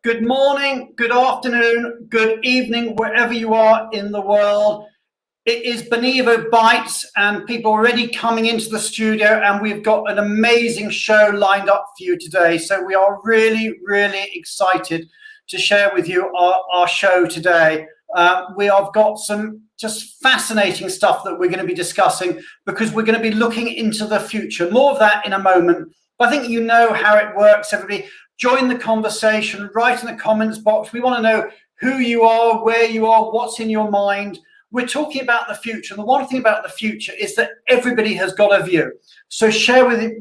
good morning, good afternoon, good evening, wherever you are in the world. It is Benevo Bites, and people are already coming into the studio, and we've got an amazing show lined up for you today. So we are really, really excited to share with you our show today. We have got some just fascinating stuff that we're going to be discussing, because we're going to be looking into the future. More of that in a moment. But I think you know how it works. Everybody, join the conversation, write in the comments box. We want to know who you are, where you are, what's in your mind. We're talking about the future. And the one thing about the future is that everybody has got a view. So share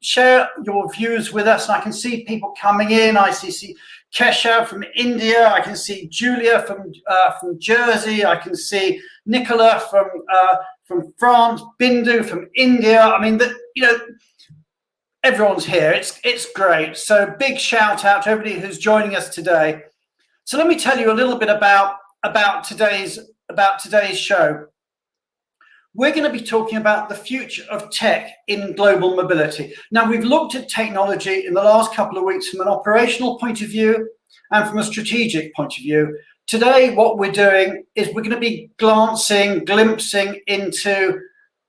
share your views with us. And I can see people coming in. I see Kesha from India. I can see Julia from Jersey. I can see Nicola from France. Bindu from India. I mean, everyone's here. It's great. So big shout out to everybody who's joining us today. So let me tell you a little bit about today's show. We're going to be talking about the future of tech in global mobility. Now, we've looked at technology in the last couple of weeks from an operational point of view and from a strategic point of view. Today, what we're doing is we're going to be glimpsing into,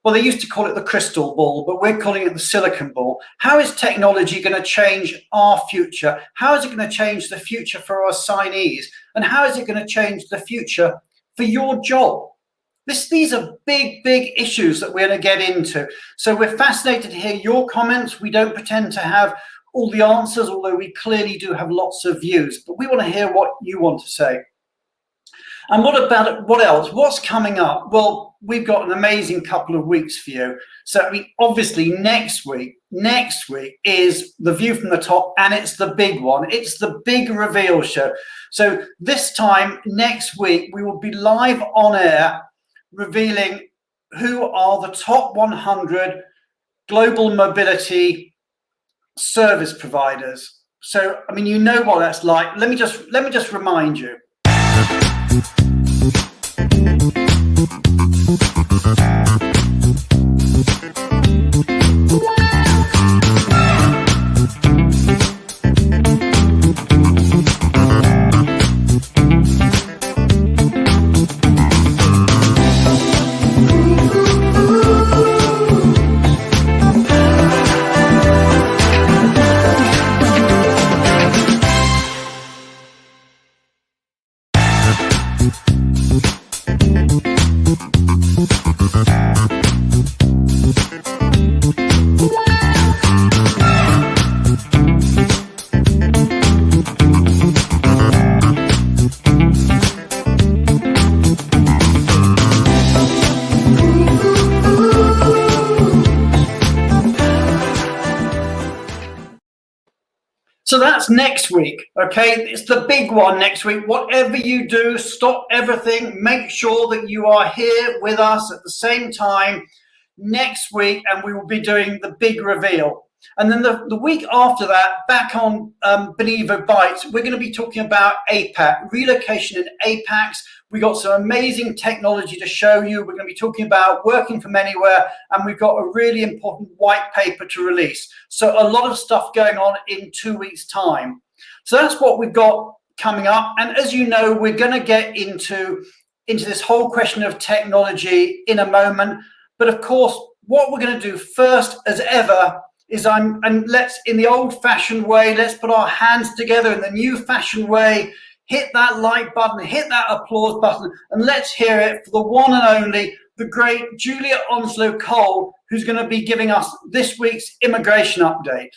well, they used to call it the crystal ball, but we're calling it the silicon ball. How is technology going to change our future? How is it going to change the future for our signees? And how is it going to change the future for your job? These are big issues that we're going to get into. So we're fascinated to hear your comments. We don't pretend to have all the answers, although we clearly do have lots of views, but we want to hear what you want to say. And what about it? What else? What's coming up? Well, we've got an amazing couple of weeks for you. So, I mean, obviously next week is The View from the Top, and it's the big one. It's the big reveal show. So this time next week, we will be live on air revealing who are the top 100 global mobility service providers. So, I mean, you know what that's like. Let me just remind you. So that's next week, okay? It's the big one next week. Whatever you do, stop everything. Make sure that you are here with us at the same time next week, and we will be doing the big reveal. And then the week after that, back on Benevo Bites, we're going to be talking about APAC, relocation in APACs. We got some amazing technology to show you. We're going to be talking about working from anywhere, and we've got a really important white paper to release. So a lot of stuff going on in 2 weeks' time. So that's what we've got coming up. And as you know, we're going to get into this whole question of technology in a moment. But of course, what we're going to do first, as ever, is let's, in the old-fashioned way, let's put our hands together in the new-fashioned way. Hit that like button, hit that applause button, and let's hear it for the one and only, the great Julia Onslow-Cole, who's going to be giving us this week's immigration update.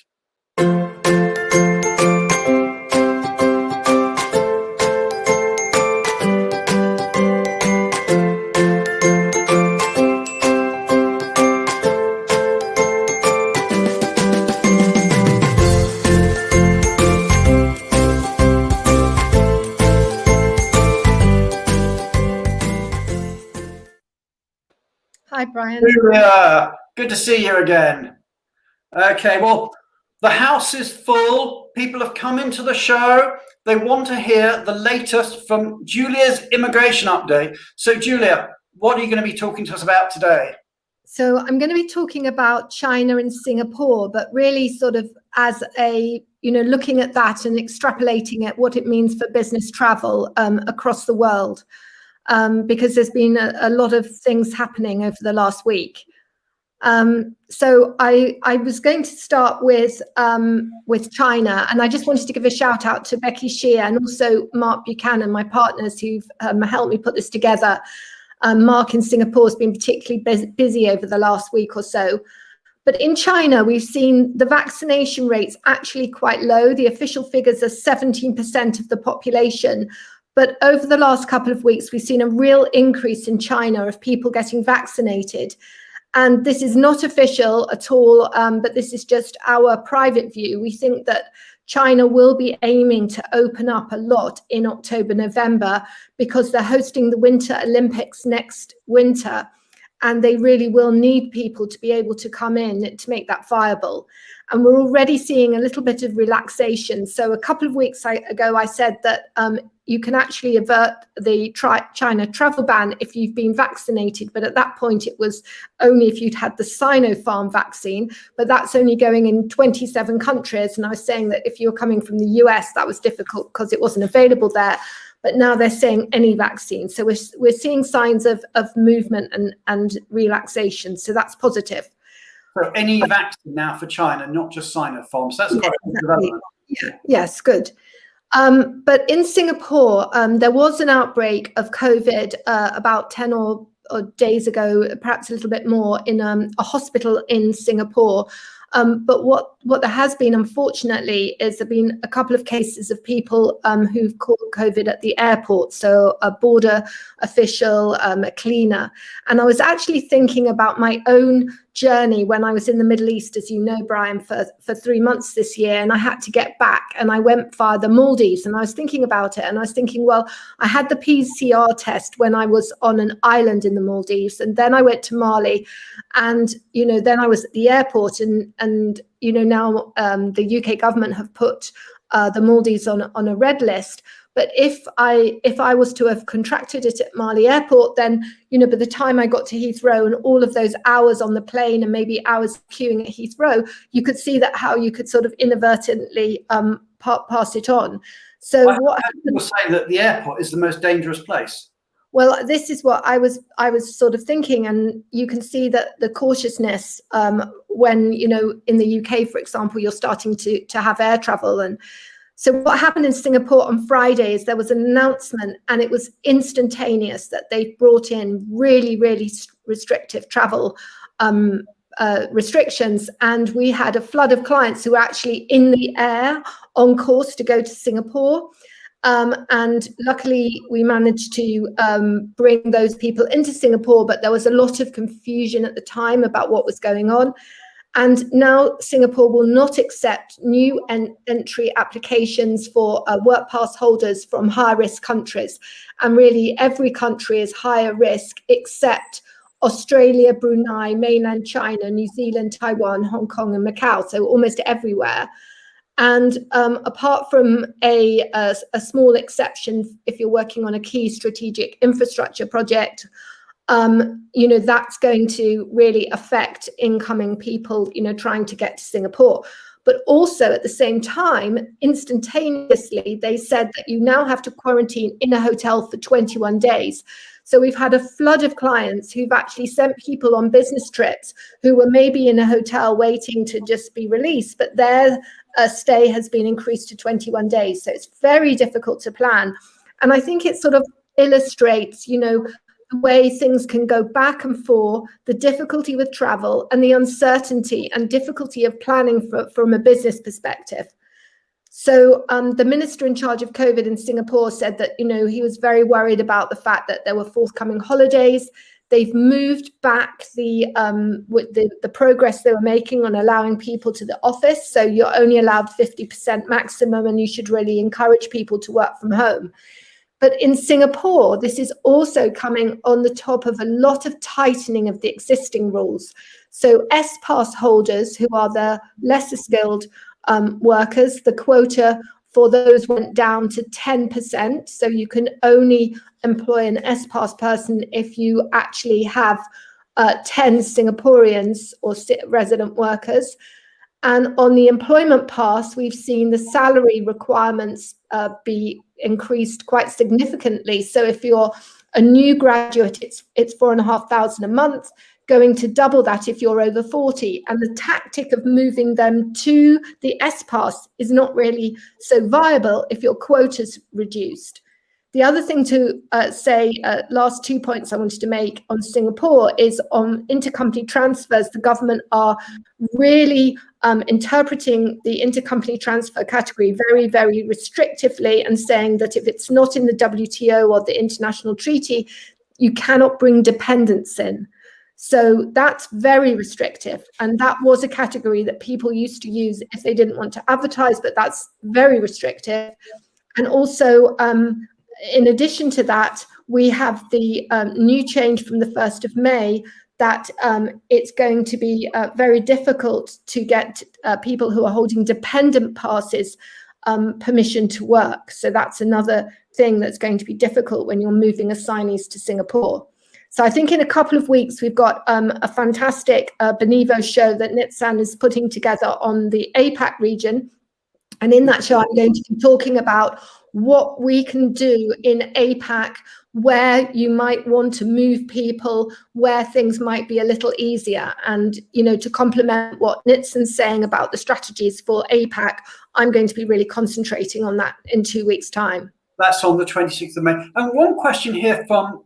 Hi, Brian. Julia, good to see you again. Okay, well, the house is full. People have come into the show. They want to hear the latest from Julia's immigration update. So, Julia, what are you going to be talking to us about today? So I'm going to be talking about China and Singapore, but really sort of as a looking at that and extrapolating at what it means for business travel across the world, because there's been a lot of things happening over the last week. So I was going to start with China, and I just wanted to give a shout out to Becky Shear and also Mark Buchanan, my partners who've helped me put this together. Mark in Singapore has been particularly busy over the last week or so. But in China, we've seen the vaccination rates actually quite low. The official figures are 17% of the population. But over the last couple of weeks, we've seen a real increase in China of people getting vaccinated. And this is not official at all, but this is just our private view. We think that China will be aiming to open up a lot in October, November, because they're hosting the Winter Olympics next winter. And they really will need people to be able to come in to make that viable. And we're already seeing a little bit of relaxation. So a couple of weeks ago, I said that you can actually avert the China travel ban if you've been vaccinated. But at that point, it was only if you'd had the Sinopharm vaccine. But that's only going in 27 countries. And I was saying that if you were coming from the US, that was difficult because it wasn't available there. But now they're saying any vaccine. So we're seeing signs of movement and relaxation. So that's positive. So any vaccine now for China, not just Sinopharm. So that's quite a good development. Yeah. Yes, good. But in Singapore, there was an outbreak of COVID about 10 or days ago, perhaps a little bit more, in a hospital in Singapore. But what there has been, unfortunately, is there have been a couple of cases of people who've caught COVID at the airport. So a border official, a cleaner. And I was actually thinking about my own journey when I was in the Middle East, as you know, Brian, for 3 months this year, and I had to get back, and I went via the Maldives, and I was thinking about it, and I was thinking, well, I had the PCR test when I was on an island in the Maldives, and then I went to Mali, and then I was at the airport, and now the UK government have put the Maldives on a red list. But if I was to have contracted it at Mali airport, then, by the time I got to Heathrow and all of those hours on the plane and maybe hours queuing at Heathrow, you could see that how you could sort of inadvertently pass it on. So what people say that the airport is the most dangerous place? Well, this is what I was sort of thinking, and you can see that the cautiousness when, in the UK, for example, you're starting to have air travel. And so what happened in Singapore on Friday is there was an announcement, and it was instantaneous, that they brought in really, really restrictive travel restrictions. And we had a flood of clients who were actually in the air on course to go to Singapore. And luckily, we managed to bring those people into Singapore, but there was a lot of confusion at the time about what was going on. And now Singapore will not accept new entry applications for work pass holders from higher risk countries. And really, every country is higher risk except Australia, Brunei, mainland China, New Zealand, Taiwan, Hong Kong, and Macau. So almost everywhere. And apart from a small exception, if you're working on a key strategic infrastructure project, that's going to really affect incoming people, trying to get to Singapore. But also at the same time, instantaneously, they said that you now have to quarantine in a hotel for 21 days. So we've had a flood of clients who've actually sent people on business trips who were maybe in a hotel waiting to just be released, but their stay has been increased to 21 days. So it's very difficult to plan. And I think it sort of illustrates, the way things can go back and forth, the difficulty with travel and the uncertainty and difficulty of planning from a business perspective. So the minister in charge of COVID in Singapore said that, he was very worried about the fact that there were forthcoming holidays. They've moved back the progress they were making on allowing people to the office. So you're only allowed 50% maximum, and you should really encourage people to work from home. But in Singapore, this is also coming on the top of a lot of tightening of the existing rules. So S-Pass holders, who are the lesser skilled workers, the quota for those went down to 10%. So you can only employ an S-Pass person if you actually have 10 Singaporeans or resident workers. And on the employment pass, we've seen the salary requirements be increased quite significantly. So if you're a new graduate, it's 4,500 a month, going to double that if you're over 40. And the tactic of moving them to the S pass is not really so viable if your quota's reduced. The other thing to say, last 2 points I wanted to make on Singapore is on intercompany transfers. The government are really interpreting the intercompany transfer category very, very restrictively and saying that if it's not in the WTO or the international treaty, you cannot bring dependents in. So that's very restrictive. And that was a category that people used to use if they didn't want to advertise, but that's very restrictive. And also, in addition to that, we have the new change from the 1st of May that it's going to be very difficult to get people who are holding dependent passes permission to work. So that's another thing that's going to be difficult when you're moving assignees to Singapore. So I think in a couple of weeks, we've got a fantastic Benevo show that Nitzan is putting together on the APAC region. And in that show, I'm going to be talking about what we can do in APAC, where you might want to move people, where things might be a little easier. And, you know, to complement what Nitzan's saying about the strategies for APAC, I'm going to be really concentrating on that in 2 weeks' time. That's on the 26th of May. And one question here from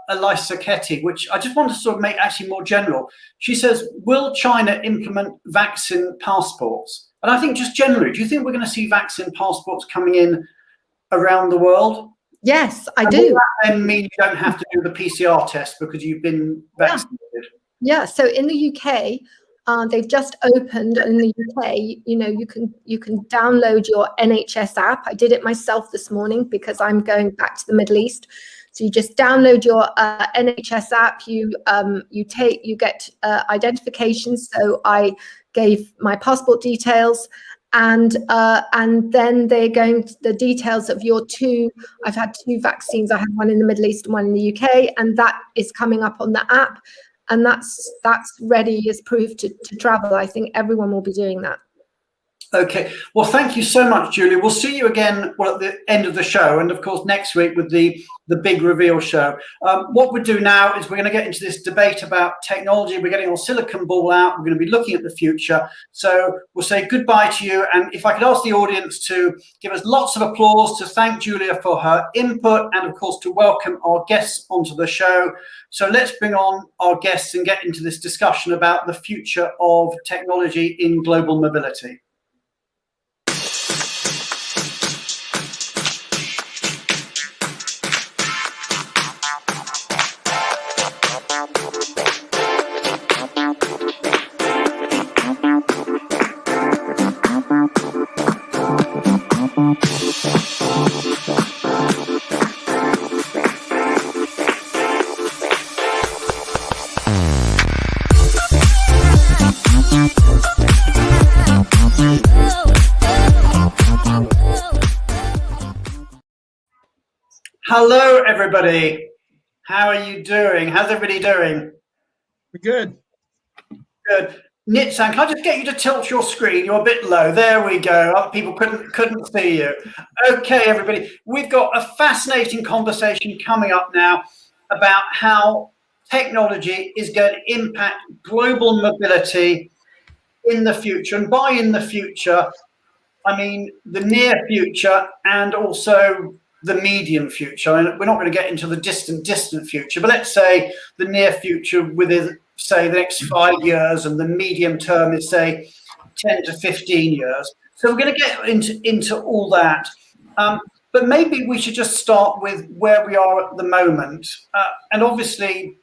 Elisa Ketty, which I just want to sort of make actually more general. She says, will China implement vaccine passports? And I think just generally, do you think we're going to see vaccine passports coming in around the world? Yes, I and do. Will that then mean you don't have to do the PCR test because you've been vaccinated? Yeah, so in the UK, they've just opened in the UK, you know, you can download your NHS app. I did it myself this morning because I'm going back to the Middle East. So you just download your NHS app. You get identification. So I gave my passport details, and then they're going to the details of your two. I've had 2 vaccines. I had one in the Middle East and one in the UK, and that is coming up on the app. And that's ready as proof to travel. I think everyone will be doing that. Okay. Well, thank you so much, Julie. We'll see you again at the end of the show, and of course next week with the big reveal show. What we'll do now is we're going to get into this debate about technology. We're getting our silicon ball out. We're going to be looking at the future. So we'll say goodbye to you. And if I could ask the audience to give us lots of applause to thank Julia for her input, and of course to welcome our guests onto the show. So let's bring on our guests and get into this discussion about the future of technology in global mobility. Hello, everybody. How are you doing? How's everybody doing? We're good. Good. Nitzan, can I just get you to tilt your screen? You're a bit low. There we go. People couldn't see you. Okay, everybody. We've got a fascinating conversation coming up now about how technology is going to impact global mobility in the future. And by in the future, I mean the near future and also the medium future. And we're not going to get into the distant future, but let's say the near future within, say, the next 5 years, and the medium term is, say, 10 to 15 years. So we're going to get into all that. But maybe we should just start with where we are at the moment. And obviously,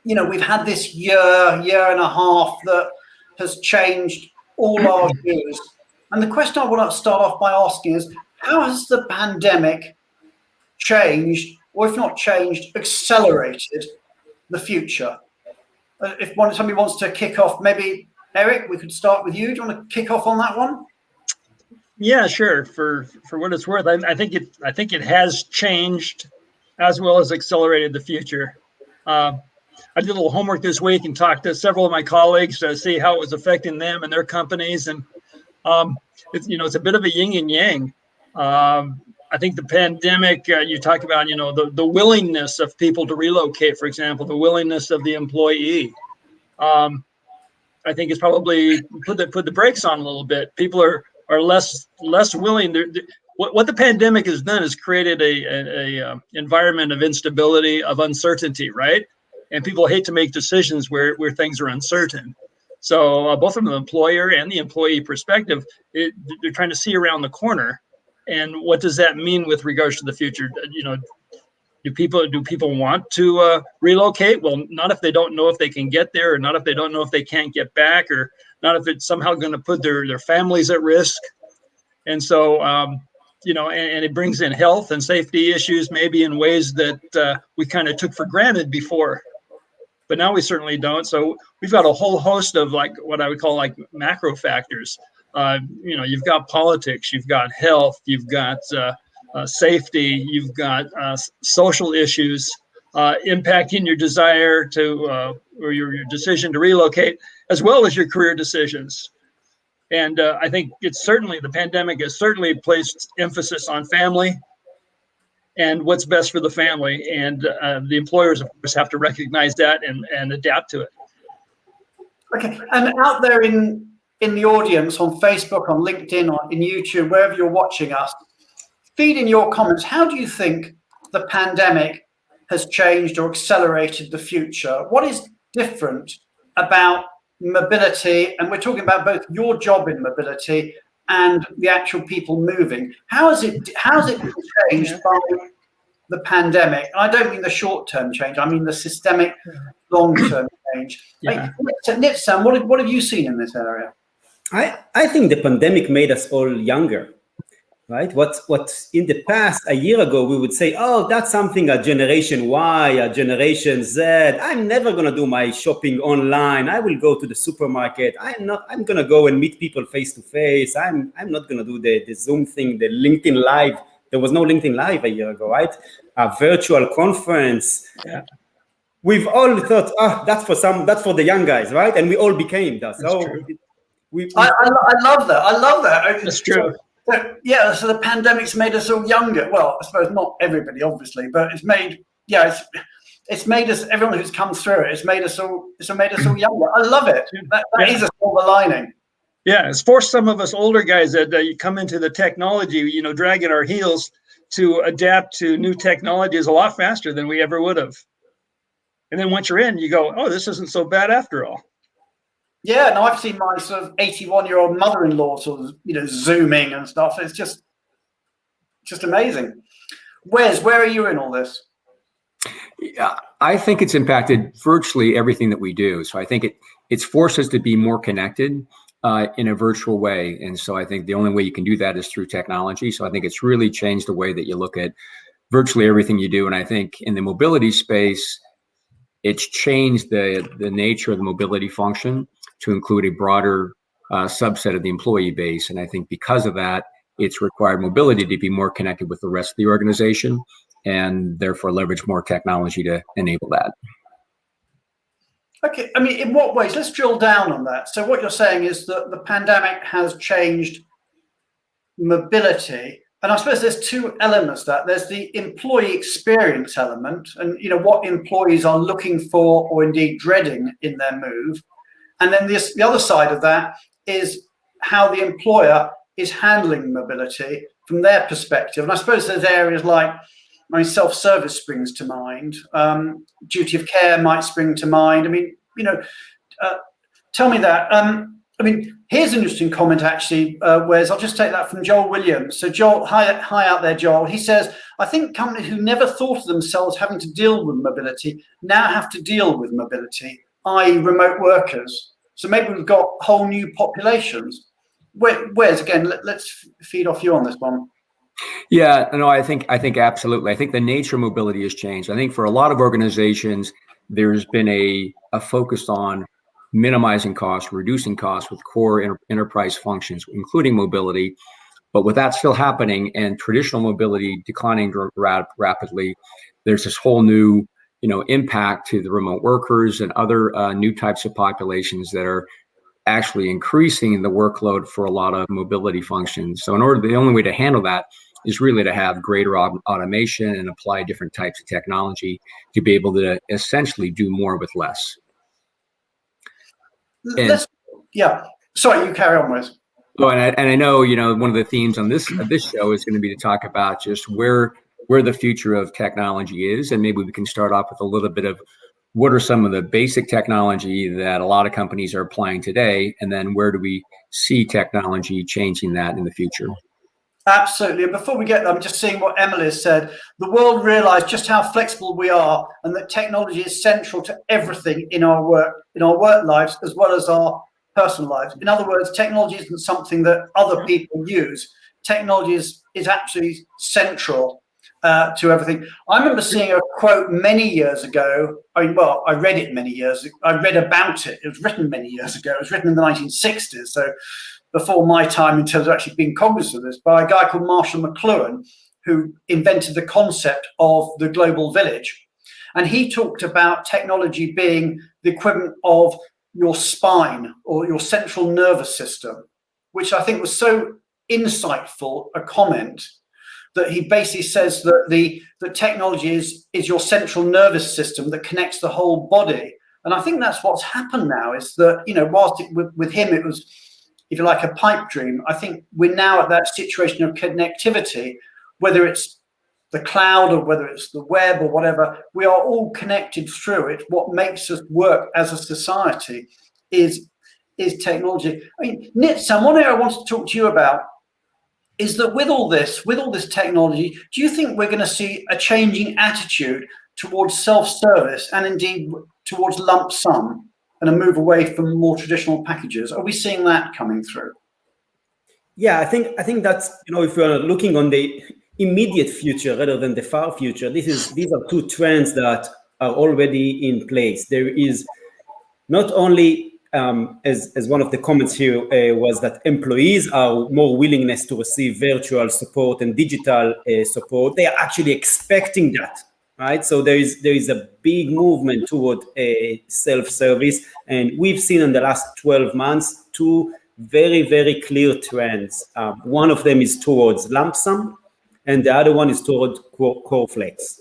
you know, we've had this year and a half that has changed all our views. And the question I want to start off by asking is, how has the pandemic changed, or if not changed, accelerated the future? If somebody wants to kick off, maybe Eric, we could start with you. Do you want to kick off on that one? Yeah, sure. For what it's worth, I think it has changed as well as accelerated the future. I did a little homework this week and talked to several of my colleagues to see how it was affecting them and their companies. And it's a bit of a yin and yang. I think the pandemic, you talk about, the willingness of people to relocate, for example, the willingness of the employee. I think it's probably put the brakes on a little bit. People are less willing. What the pandemic has done is created a environment of instability, of uncertainty, right? And people hate to make decisions where things are uncertain. So both from the employer and the employee perspective, they're trying to see around the corner. And what does that mean with regards to the future? Do people want to relocate? Well, not if they don't know if they can get there, or not if they don't know if they can't get back, or not if it's somehow going to put their families at risk. And so, and it brings in health and safety issues, maybe in ways that we kind of took for granted before. But now we certainly don't. So we've got a whole host of what I would call macro factors. You've got politics, you've got health, you've got safety, you've got social issues impacting your desire to or your decision to relocate, as well as your career decisions. And I think the pandemic has certainly placed emphasis on family and what's best for the family. And the employers, of course, have to recognize that and adapt to it. Okay, and out there in the audience on Facebook, on LinkedIn, or in YouTube, wherever you're watching us, feed in your comments. How do you think the pandemic has changed or accelerated the future? What is different about mobility? And we're talking about both your job in mobility and the actual people moving. How has it been changed by the pandemic? I don't mean the short-term change. I mean the systemic, long-term change. Yeah. Nitzan, what have you seen in this area? I think the pandemic made us all younger, right? What in the past, a year ago, we would say, oh, that's something a generation Y, a generation Z. I'm never going to do my shopping online. I will go to the supermarket. I'm going to go and meet people face to face. I'm not going to do the Zoom thing, the LinkedIn Live. There was no LinkedIn Live a year ago, right? A virtual conference. Yeah. We've all thought, that's for the young guys, right? And we all became that. So I love that. I love that. That's true. So the pandemic's made us all younger. Well, I suppose not everybody, obviously, but it's made us, everyone who's come through it, it's made us all younger. I love it. That is a silver lining. Yeah, it's forced some of us older guys that come into the technology, dragging our heels to adapt to new technologies a lot faster than we ever would have. And then once you're in, you go, oh, this isn't so bad after all. Yeah, and I've seen my sort of 81-year-old mother-in-law sort of, Zooming and stuff. It's just amazing. Wes, where are you in all this? Yeah, I think it's impacted virtually everything that we do. So I think it's forced us to be more connected in a virtual way. And so I think the only way you can do that is through technology. So I think it's really changed the way that you look at virtually everything you do. And I think in the mobility space, it's changed the nature of the mobility function to include a broader subset of the employee base. And I think because of that, it's required mobility to be more connected with the rest of the organization and therefore leverage more technology to enable that. Okay, I mean, in what ways? Let's drill down on that. So what you're saying is that the pandemic has changed mobility. And I suppose there's two elements to that. There's the employee experience element and, what employees are looking for or indeed dreading in their move. And then the other side of that is how the employer is handling mobility from their perspective. And I suppose there's areas like, self-service springs to mind, duty of care might spring to mind. I mean, tell me that. Here's an interesting comment, actually, Wes. I'll just take that from Joel Williams. So Joel, hi out there, Joel. He says, I think companies who never thought of themselves having to deal with mobility now have to deal with mobility, i.e. remote workers. So maybe we've got whole new populations. Wes, again, let's feed off you on this one. Yeah, no, I think absolutely. I think the nature of mobility has changed. I think for a lot of organizations, there's been a focus on minimizing costs, reducing costs with core enterprise functions, including mobility. But with that still happening and traditional mobility declining rapidly, there's this whole new impact to the remote workers and other new types of populations that are actually increasing the workload for a lot of mobility functions. So the only way to handle that is really to have greater automation and apply different types of technology to be able to essentially do more with less. Yeah. Sorry, you carry on, Wes. Oh, and I know, one of the themes on this show is going to be to talk about just where the future of technology is. And maybe we can start off with a little bit of what are some of the basic technology that a lot of companies are applying today, and then where do we see technology changing that in the future? Absolutely. And before we get there, I'm just seeing what Emily has said. The world realized just how flexible we are, and that technology is central to everything in our work lives, as well as our personal lives. In other words, technology isn't something that other people use. Technology is absolutely central to everything. I remember seeing a quote many years ago. I read it many years ago. I read about it. It was written many years ago. It was written in the 1960s. So before my time in terms of actually being cognizant of this, by a guy called Marshall McLuhan, who invented the concept of the global village. And he talked about technology being the equivalent of your spine or your central nervous system, which I think was so insightful a comment, that he basically says that the technology is your central nervous system that connects the whole body. And I think that's what's happened now, is that, whilst with him it was, if you like, a pipe dream, I think we're now at that situation of connectivity, whether it's the cloud or whether it's the web or whatever, we are all connected through it. What makes us work as a society is technology. I mean, Nitzan, one area I want to talk to you about is that with all this technology, do you think we're going to see a changing attitude towards self-service and indeed towards lump sum and a move away from more traditional packages? Are we seeing that coming through? Yeah, I think that's, if we're looking on the immediate future rather than the far future, these are two trends that are already in place. There is not only, as one of the comments here was that employees are more willingness to receive virtual support and digital support. They are actually expecting that, right? So there is a big movement toward self-service, and we've seen in the last 12 months two very, very clear trends. One of them is towards lump sum, and the other one is towards core flex.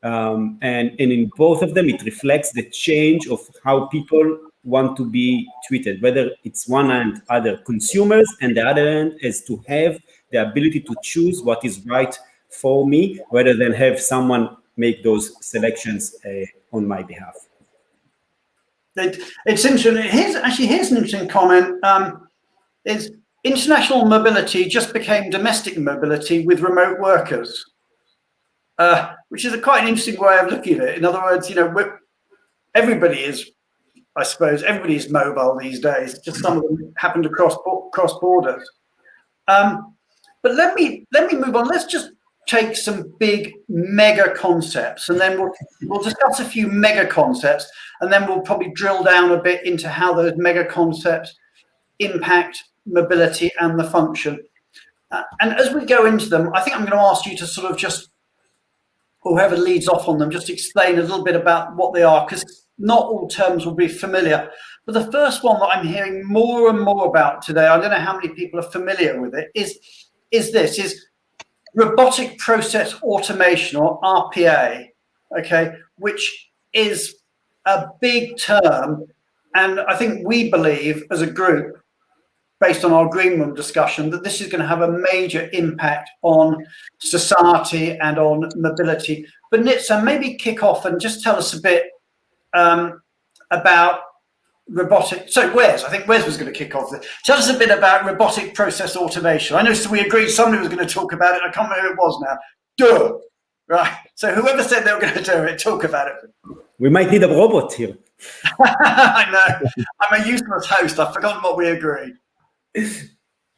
And in both of them, it reflects the change of how people want to be treated, whether it's one hand other consumers and the other end is to have the ability to choose what is right for me, rather than have someone make those selections on my behalf. It's interesting. Here's an interesting comment. Is international mobility just became domestic mobility with remote workers, which is quite an interesting way of looking at it. In other words, everybody is, I suppose, everybody is mobile these days. Just some of them happen to cross borders. But let me move on. Let's just take some big mega concepts, and then we'll discuss a few mega concepts, and then we'll probably drill down a bit into how those mega concepts impact mobility and the function. And as we go into them, I think I'm going to ask you to sort of just, whoever leads off on them, just explain a little bit about what they are, because not all terms will be familiar. But the first one that I'm hearing more and more about today, I don't know how many people are familiar with it, is robotic process automation, or RPA, okay, which is a big term. And I think we believe as a group, based on our green room discussion, that this is going to have a major impact on society and on mobility. But Nitzan, maybe kick off and just tell us a bit about robotic. So Wes, I think Wes was going to kick off. Tell us a bit about robotic process automation. I know we agreed somebody was going to talk about it. I can't remember who it was now. Do it. Right. So whoever said they were going to do it, talk about it. We might need a robot here. I know. I'm a useless host. I've forgotten what we agreed.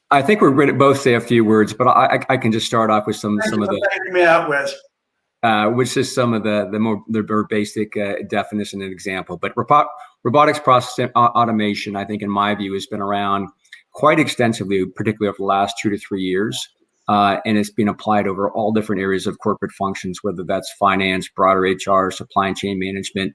I think we're going to both say a few words, but I can just start off with some of the. Me out, Wes. Which is some of the more basic definition and example. But robotics process automation, I think, in my view, has been around quite extensively, particularly over the last 2 to 3 years. and it's been applied over all different areas of corporate functions, whether that's finance, broader HR, supply chain management,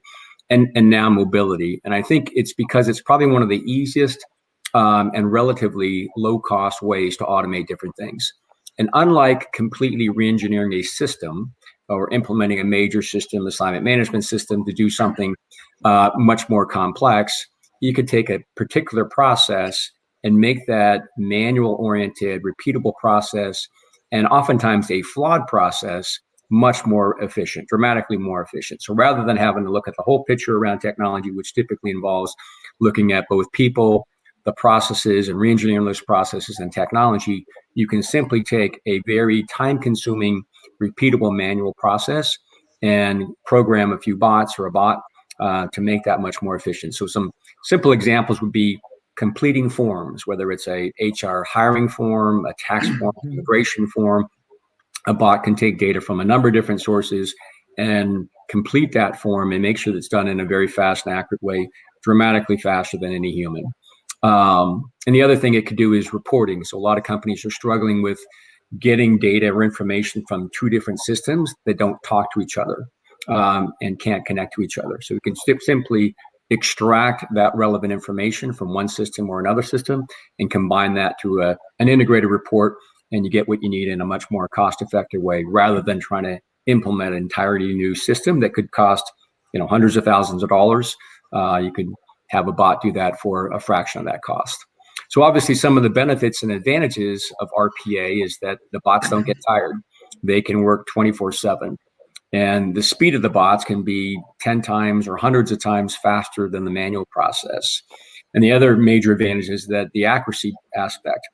and now mobility. And I think it's because it's probably one of the easiest and relatively low-cost ways to automate different things. And unlike completely re-engineering a system or implementing a major system, assignment management system, to do something much more complex, you could take a particular process and make that manual-oriented, repeatable process, and oftentimes a flawed process, much more efficient, dramatically more efficient. So rather than having to look at the whole picture around technology, which typically involves looking at both people, the processes, and re-engineering those processes and technology, you can simply take a very time-consuming, repeatable manual process and program a few bots or a bot to make that much more efficient. So some simple examples would be completing forms, whether it's a HR hiring form, a tax form, immigration form. A bot can take data from a number of different sources and complete that form and make sure that it's done in a very fast and accurate way, dramatically faster than any human. And the other thing it could do is reporting. So a lot of companies are struggling with getting data or information from two different systems that don't talk to each other and can't connect to each other. So we can simply extract that relevant information from one system or another system and combine that to an integrated report, and you get what you need in a much more cost-effective way, rather than trying to implement an entirely new system that could cost, hundreds of thousands of dollars. You could have a bot do that for a fraction of that cost. So obviously some of the benefits and advantages of RPA is that the bots don't get tired. They can work 24/7. And the speed of the bots can be 10 times or hundreds of times faster than the manual process. And the other major advantage is that the accuracy aspect,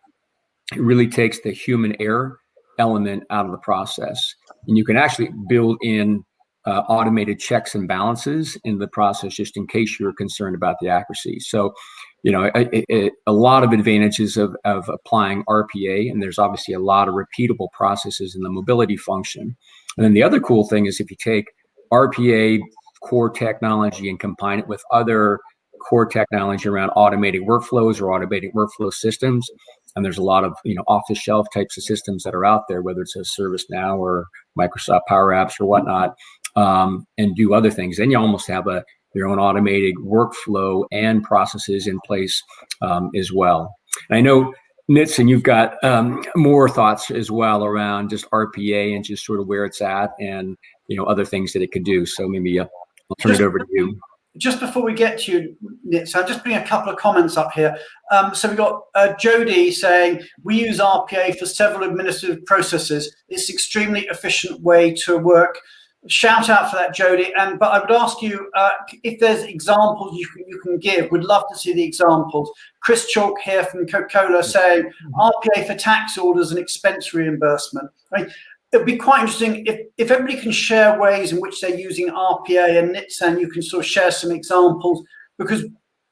it really takes the human error element out of the process. And you can actually build in automated checks and balances in the process, just in case you're concerned about the accuracy. So, a lot of advantages of applying RPA, and there's obviously a lot of repeatable processes in the mobility function. And then the other cool thing is if you take RPA core technology and combine it with other core technology around automating workflows or automating workflow systems, and there's a lot of off-the-shelf types of systems that are out there, whether it's a ServiceNow or Microsoft Power Apps or whatnot, and do other things, then you almost have your own automated workflow and processes in place as well. And I know, Nitzan, you've got more thoughts as well around just RPA and just sort of where it's at and other things that it could do. So maybe I'll turn it over to you. Just before we get to you, Nitzan, I'll just bring a couple of comments up here. So we've got Jody saying, we use RPA for several administrative processes. It's an extremely efficient way to work. Shout out for that, Jody. But I would ask you if there's examples you can give. We'd love to see the examples. Chris Chalk here from Coca-Cola saying RPA for tax orders and expense reimbursement. Right? It'd be quite interesting if everybody can share ways in which they're using RPA, and Nitzan, you can sort of share some examples, because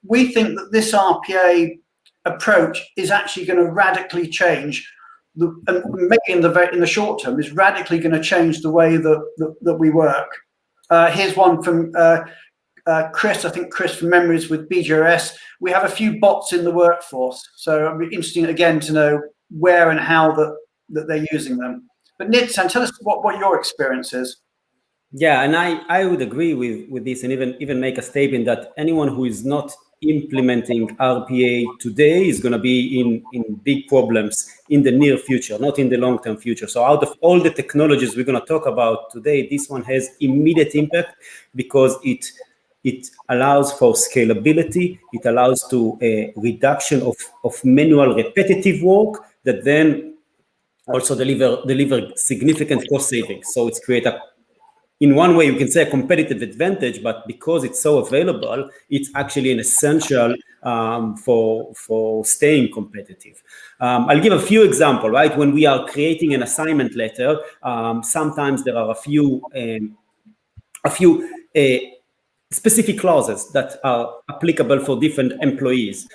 we think that this RPA approach is actually going to radically change, and maybe in the short term, is radically going to change the way that we work. Here's one from Chris. I think Chris from Memories with BGRS. We have a few bots in the workforce, so it'd be interesting again to know where and how that they're using them. But Nitzan, tell us what your experience is. Yeah, and I would agree with this, and even make a statement that anyone who is not implementing RPA today is going to be in big problems in the near future, not in the long-term future. So out of all the technologies we're going to talk about today, this one has immediate impact because it allows for scalability. It allows to a reduction of manual repetitive work that then also deliver significant cost savings. So it's in one way, you can say a competitive advantage, but because it's so available, it's actually an essential for staying competitive. I'll give a few examples, right? When we are creating an assignment letter, sometimes there are a few specific clauses that are applicable for different employees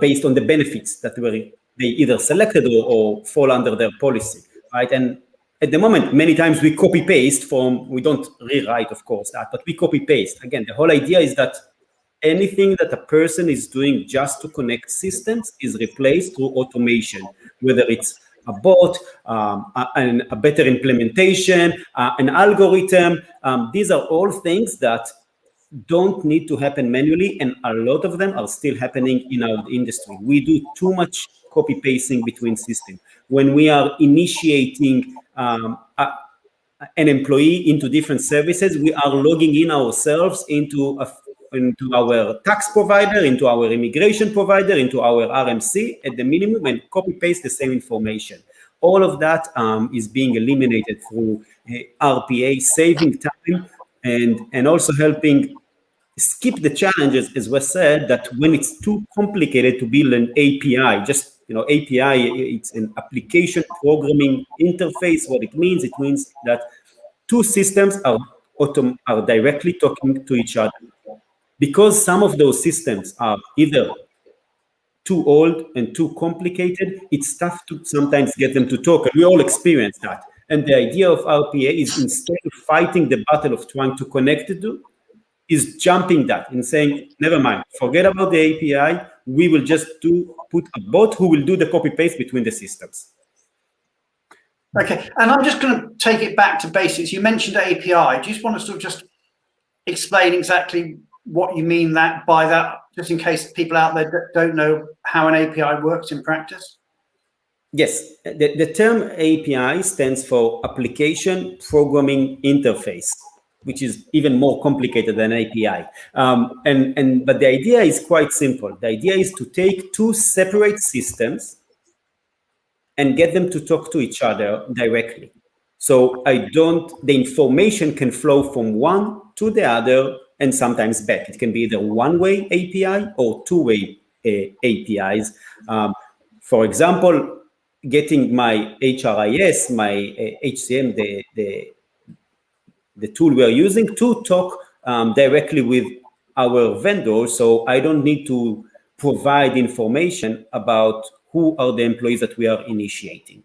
based on the benefits that they either selected or fall under their policy, right? And at the moment, many times we copy-paste we don't rewrite, of course, but we copy-paste. Again, the whole idea is that anything that a person is doing just to connect systems is replaced through automation, whether it's a bot, a better implementation, an algorithm. These are all things that don't need to happen manually, and a lot of them are still happening in our industry. We do too much copy pasting between systems. When we are initiating an employee into different services, we are logging in ourselves into our tax provider, into our immigration provider, into our RMC at the minimum, and copy paste the same information. All of that is being eliminated through RPA, saving time and also helping skip the challenges, as Wes said, that when it's too complicated to build an API, just, API, it's an application programming interface. What it means that two systems are directly talking to each other. Because some of those systems are either too old and too complicated, it's tough to sometimes get them to talk, and we all experience that. And the idea of RPA is, instead of fighting the battle of trying to connect the two, is jumping that and saying, never mind, forget about the API, we will just put a bot who will do the copy paste between the systems. Okay, and I'm just going to take it back to basics. You mentioned API. Do you just want to sort of just explain exactly what you mean by that, just in case people out there don't know how an API works in practice? Yes, the term API stands for Application Programming Interface, which is even more complicated than API. But the idea is quite simple. The idea is to take two separate systems and get them to talk to each other directly. So the information can flow from one to the other, and sometimes back. It can be either one-way API or two-way APIs. For example, getting my HRIS, my HCM, the tool we are using, to talk directly with our vendor, so I don't need to provide information about who are the employees that we are initiating.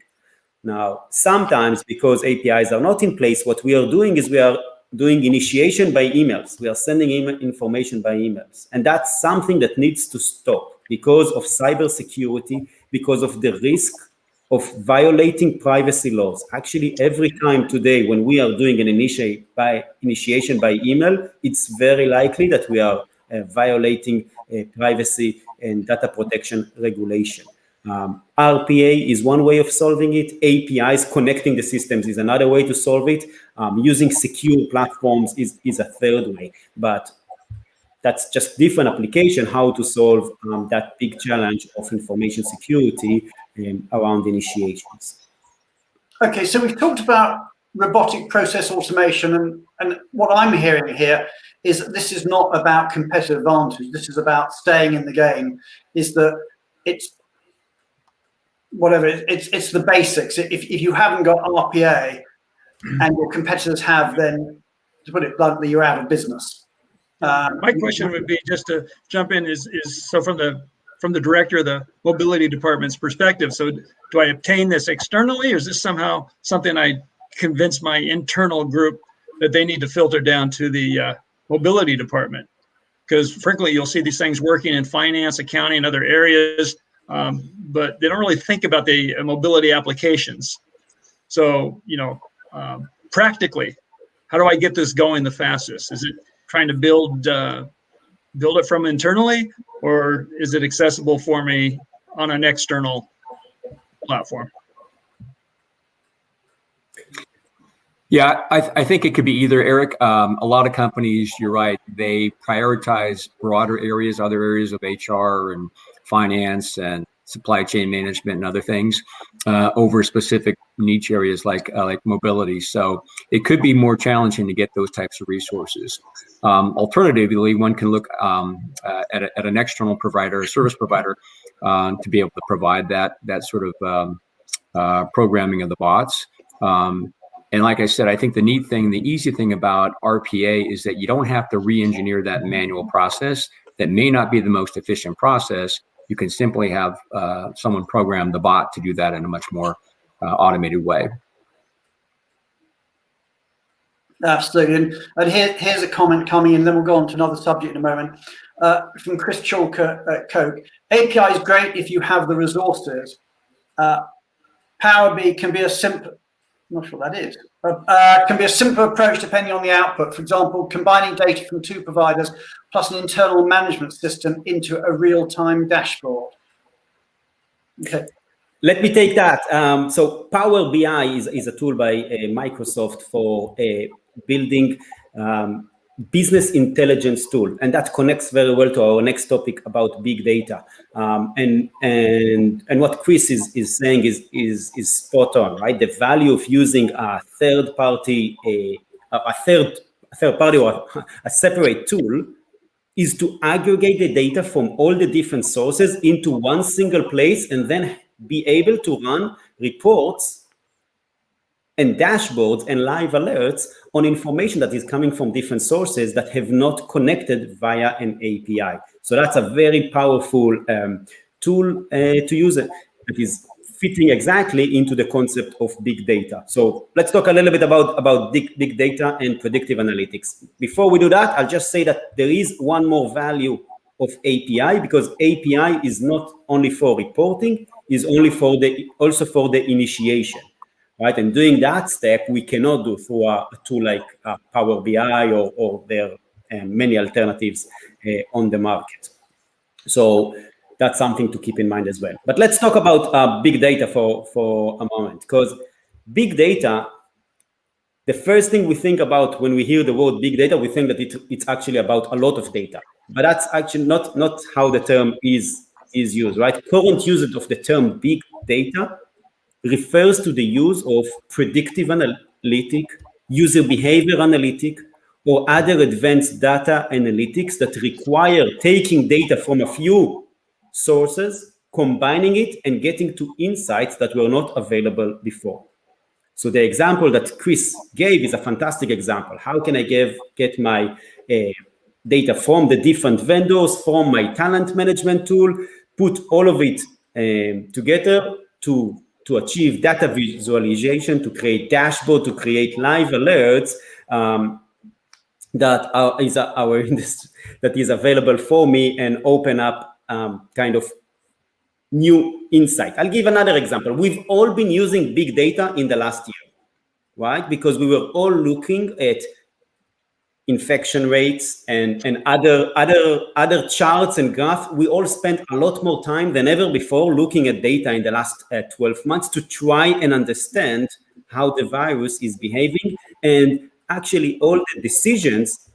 Now, sometimes, because APIs are not in place, what we are doing is we are doing initiation by emails. We are sending information by emails. And that's something that needs to stop because of cybersecurity, because of the risk of violating privacy laws. Actually, every time today when we are doing an initiation by email, it's very likely that we are violating privacy and data protection regulation. RPA is one way of solving it. APIs, connecting the systems, is another way to solve it. Using secure platforms is a third way. But that's just different application, how to solve that big challenge of information security around initiations. Okay, so we've talked about robotic process automation, and what I'm hearing here is that this is not about competitive advantage. This is about staying in the game. Is that it's the basics. If you haven't got RPA and your competitors have, then, to put it bluntly, you're out of business. My question would be, just to jump in, is so from the director of the mobility department's perspective, so do I obtain this externally, or is this somehow something I convince my internal group that they need to filter down to the mobility department? Because frankly, you'll see these things working in finance, accounting, and other areas, but they don't really think about the mobility applications. So, practically, how do I get this going the fastest? Is it trying to build it from internally, or is it accessible for me on an external platform? Yeah, I think it could be either, Eric. A lot of companies, you're right, they prioritize broader areas, other areas of HR and finance and supply chain management and other things over specific niche areas like mobility. So it could be more challenging to get those types of resources. Alternatively, one can look at an external provider, a service provider, to be able to provide that sort of programming of the bots. And like I said, I think the easy thing about RPA is that you don't have to re-engineer that manual process. That may not be the most efficient process. You can simply have someone program the bot to do that in a much more automated way. Absolutely. And here's a comment coming in, then we'll go on to another subject in a moment. From Chris Chalker at Coke. API is great if you have the resources. Power BI can be a simple, I'm not sure what that is, can be a simple approach depending on the output. For example, combining data from 2 providers plus an internal management system into a real-time dashboard. Okay. Let me take that. So Power BI is a tool by Microsoft for building business intelligence tool, and that connects very well to our next topic about big data. And what Chris is saying is spot on, right? The value of using a third party or a separate tool is to aggregate the data from all the different sources into one single place, and then be able to run reports and dashboards and live alerts on information that is coming from different sources that have not connected via an API. So that's a very powerful tool to use it that is fitting exactly into the concept of big data. So let's talk a little bit about big data and predictive analytics. Before we do that, I'll just say that there is one more value of API, because API is not only for reporting, is also for the initiation. Right, and doing that step we cannot do through a tool like Power BI or there are many alternatives on the market. So that's something to keep in mind as well. But let's talk about big data for a moment, because big data, the first thing we think about when we hear the word big data, we think that it's actually about a lot of data. But that's actually not how the term is used, right? Current usage of the term big data refers to the use of predictive analytic, user behavior analytic, or other advanced data analytics that require taking data from a few sources, combining it, and getting to insights that were not available before. So the example that Chris gave is a fantastic example. How can I get my data from the different vendors, from my talent management tool, put all of it together to achieve data visualization, to create dashboard, to create live alerts that is available for me, and open up kind of new insight. I'll give another example. We've all been using big data in the last year, right? Because we were all looking at infection rates and other charts and graphs. We all spent a lot more time than ever before looking at data in the last 12 months to try and understand how the virus is behaving. And actually all the decisions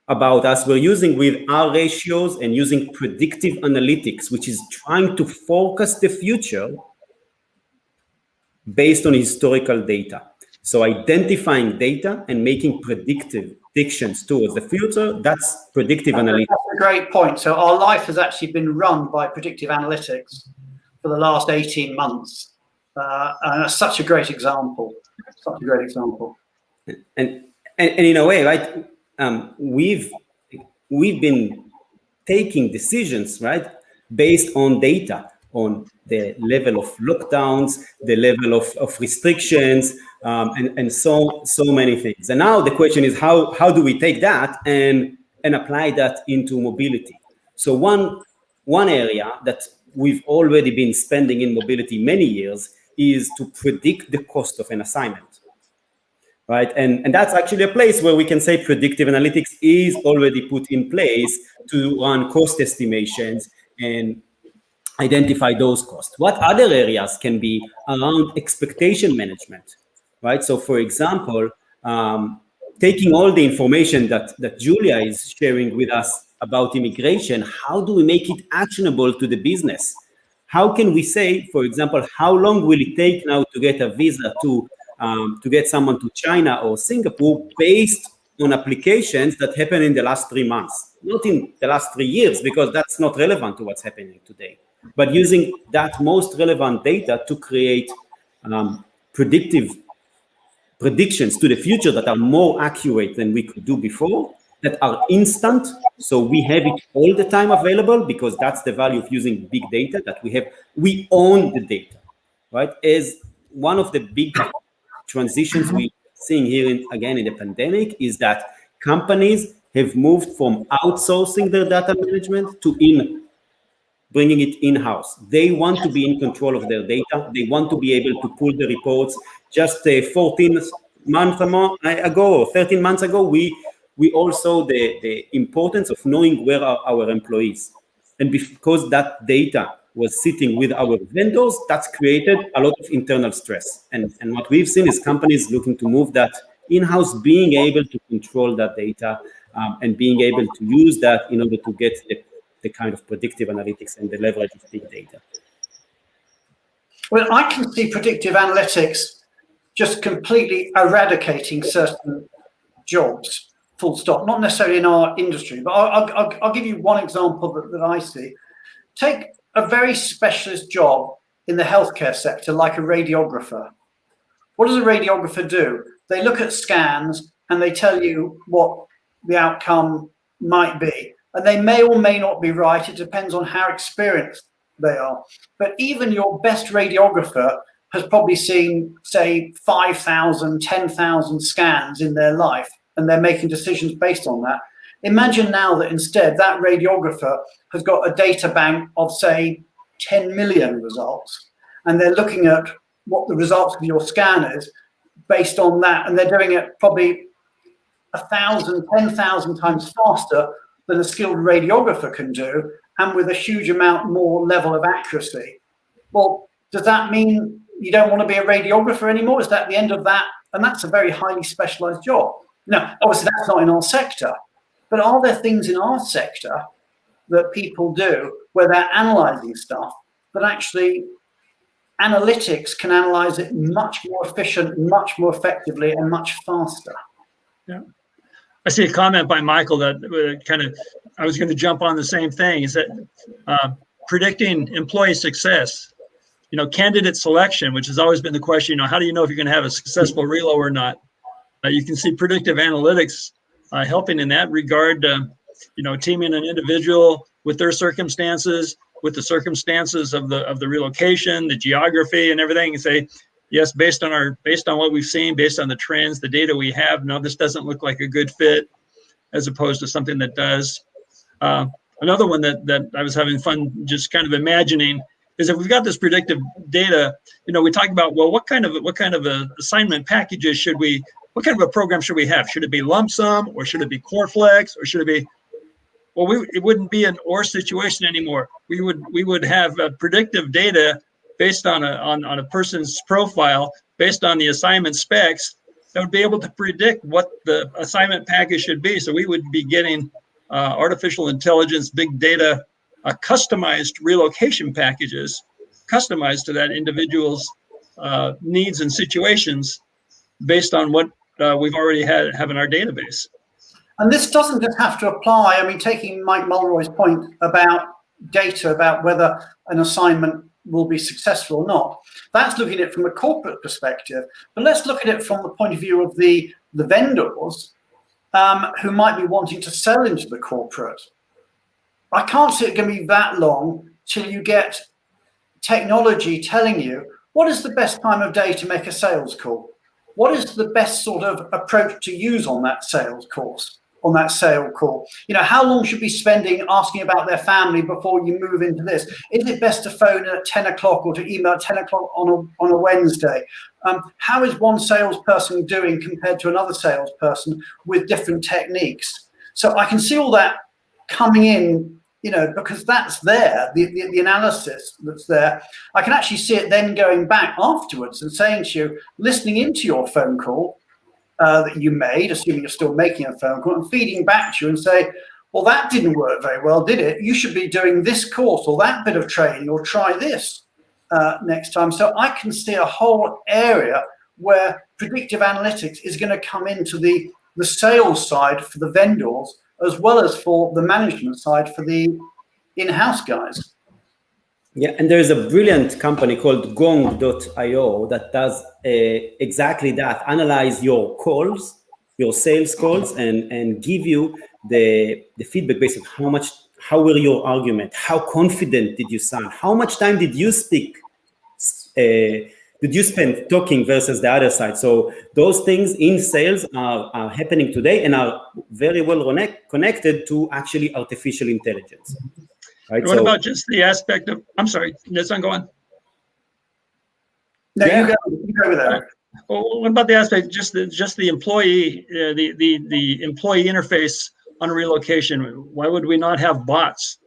about us we're using with R ratios and using predictive analytics, which is trying to forecast the future based on historical data. So identifying data and making predictions towards the future, that's predictive analytics. That's a great point. So our life has actually been run by predictive analytics for the last 18 months. And that's such a great example. Such a great example. And in a way, right, we've been taking decisions, right, based on data, on the level of lockdowns, the level of restrictions, and so many things. And now the question is, how do we take that and apply that into mobility? So one area that we've already been spending in mobility many years is to predict the cost of an assignment. Right, and that's actually a place where we can say predictive analytics is already put in place to run cost estimations and identify those costs. What other areas can be around expectation management, right? So, for example, taking all the information that Julia is sharing with us about immigration, how do we make it actionable to the business? How can we say, for example, how long will it take now to get a visa to get someone to China or Singapore based on applications that happen in the last 3 months, not in the last 3 years, because that's not relevant to what's happening today, but using that most relevant data to create predictive predictions to the future that are more accurate than we could do before, that are instant. So we have it all the time available, because that's the value of using big data, that we own the data, right? As one of the big transitions we're seeing here again in the pandemic is that companies have moved from outsourcing their data management to bringing it in-house. They want to be in control of their data. They want to be able to pull the reports. Just 14 months ago or 13 months ago, we all saw the importance of knowing where are our employees. And because that data was sitting with our vendors, that's created a lot of internal stress. And what we've seen is companies looking to move that in-house, being able to control that data and being able to use that in order to get the kind of predictive analytics and the leverage of big data. Well, I can see predictive analytics just completely eradicating certain jobs, full stop, not necessarily in our industry, but I'll give you one example that I see. Take a very specialist job in the healthcare sector, like a radiographer. What does a radiographer do? They look at scans and they tell you what the outcome might be. And they may or may not be right. It depends on how experienced they are. But even your best radiographer has probably seen, say, 5,000, 10,000 scans in their life, and they're making decisions based on that. Imagine now that instead that radiographer has got a data bank of, say, 10 million results, and they're looking at what the results of your scan is based on that, and they're doing it probably 1,000, 10,000 times faster than a skilled radiographer can do, and with a huge amount more level of accuracy. Well, does that mean you don't want to be a radiographer anymore? Is that the end of that? And that's a very highly specialized job. Now, obviously that's not in our sector, but are there things in our sector that people do where they're analyzing stuff that actually analytics can analyze it much more efficient, much more effectively, and much faster? Yeah. I see a comment by Michael that I was going to jump on the same thing, is that predicting employee success, candidate selection, which has always been the question, how do you know if you're going to have a successful relo or not? You can see predictive analytics helping in that regard, teaming an individual with their circumstances, with the circumstances of the relocation, the geography and everything, and say, yes, based on what we've seen, based on the trends, the data we have, no, this doesn't look like a good fit, as opposed to something that does. Another one that I was having fun just kind of imagining is if we've got this predictive data, we talk about, well, what kind of a assignment packages what kind of a program should we have? Should it be lump sum, or should it be core flex, or should it be? Well, it wouldn't be an or situation anymore. We would have predictive data based on a person's profile, based on the assignment specs, that would be able to predict what the assignment package should be. So we would be getting artificial intelligence, big data, customized relocation packages, customized to that individual's needs and situations, based on what we've already have in our database. And this doesn't just have to apply. I mean, taking Mike Mulroy's point about data, about whether an assignment will be successful or not, that's looking at it from a corporate perspective. But let's look at it from the point of view of the vendors who might be wanting to sell into the corporate. I can't see it going to be that long till you get technology telling you what is the best time of day to make a sales call. What is the best sort of approach to use on that sales course, on that sale call? How long should we be spending asking about their family before you move into this? Is it best to phone at 10 o'clock or to email at 10 o'clock on a Wednesday? How is one salesperson doing compared to another salesperson with different techniques? So I can see all that coming in, because that's there, the analysis that's there. I can actually see it then going back afterwards and saying to you, listening into your phone call that you made, assuming you're still making a phone call, and feeding back to you and say, well, that didn't work very well, did it? You should be doing this course or that bit of training, or try this next time. So I can see a whole area where predictive analytics is going to come into the sales side for the vendors, as well as for the management side for the in-house guys. Yeah, and there's a brilliant company called Gong.io that does exactly that. Analyze your calls, your sales calls, and give you the feedback based on how were your argument, how confident did you sound, how much time did you spend talking versus the other side. So those things in sales are happening today and are very well connected to actually artificial intelligence. right? What about just the aspect of, I'm sorry, Nitzan, go on. No, Yeah. you go with that. Well, what about the aspect, just the employee, the employee interface on relocation? Why would we not have bots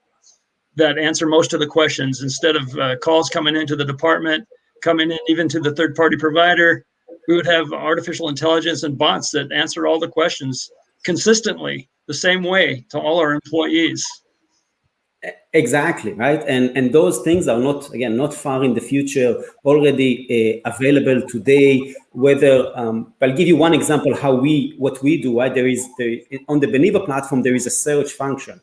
that answer most of the questions instead of calls coming into the department, coming in even to the third-party provider? We would have artificial intelligence and bots that answer all the questions consistently, the same way to all our employees. Exactly, right? And those things are not far in the future, already available today. Whether I'll give you one example what we do, right? On the Beniva platform, there is a search function.